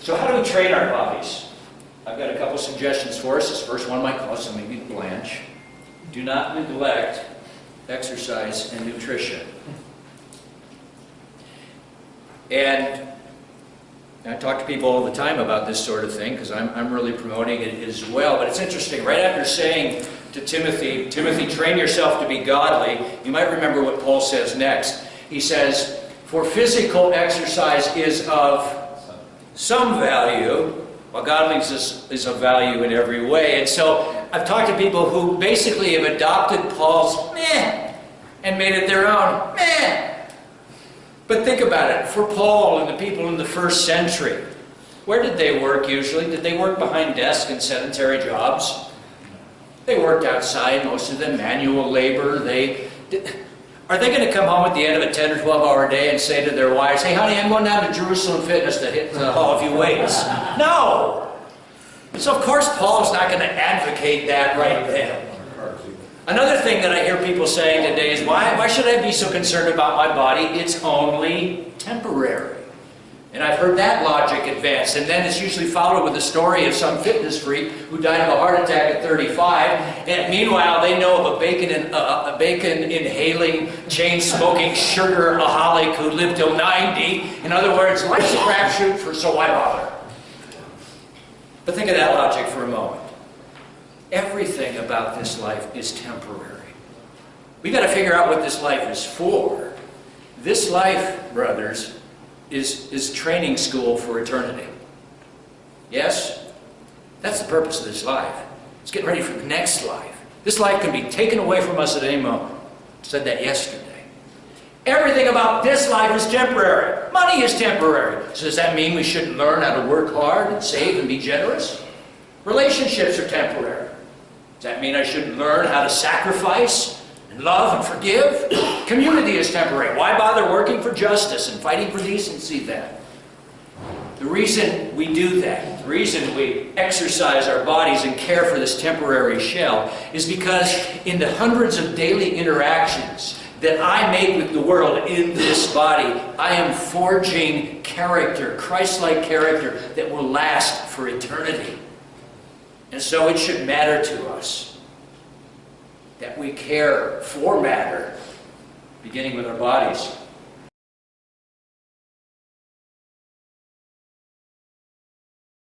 So how do we train our bodies? I've got a couple suggestions for us. This first one might cause some maybe blanch. Do not neglect exercise and nutrition. And I talk to people all the time about this sort of thing because I'm really promoting it as well. But it's interesting, right after saying to Timothy, Timothy, train yourself to be godly, you might remember what Paul says next. He says, for physical exercise is of some value, while godliness is of value in every way. And so I've talked to people who basically have adopted Paul's meh and made it their own meh. But think about it. For Paul and the people in the first century, where did they work usually? Did they work behind desks and sedentary jobs? They worked outside, most of them manual labor. Are they going to come home at the end of a 10 or 12-hour day and say to their wives, hey honey, I'm going down to Jerusalem Fitness to hit the Hall of Few weights? No! So of course Paul's not going to advocate that right then. Another thing that I hear people saying today is, why should I be so concerned about my body? It's only temporary. And I've heard that logic advanced. And then it's usually followed with a story of some fitness freak who died of a heart attack at 35. And meanwhile, they know of a bacon-inhaling, chain-smoking sugar-aholic who lived till 90. In other words, life's a crapshoot, so why bother? But think of that logic for a moment. Everything about this life is temporary. We've got to figure out what this life is for. This life, brothers, is training school for eternity. Yes? That's the purpose of this life. It's getting ready for the next life. This life can be taken away from us at any moment. I said that yesterday. Everything about this life is temporary. Money is temporary. So does that mean we shouldn't learn how to work hard and save and be generous? Relationships are temporary. Does that mean I shouldn't learn how to sacrifice and love and forgive? Community is temporary. Why bother working for justice and fighting for decency then? The reason we do that, the reason we exercise our bodies and care for this temporary shell is because in the hundreds of daily interactions that I make with the world in this body, I am forging character, Christ-like character that will last for eternity. And so it should matter to us that we care for matter, beginning with our bodies.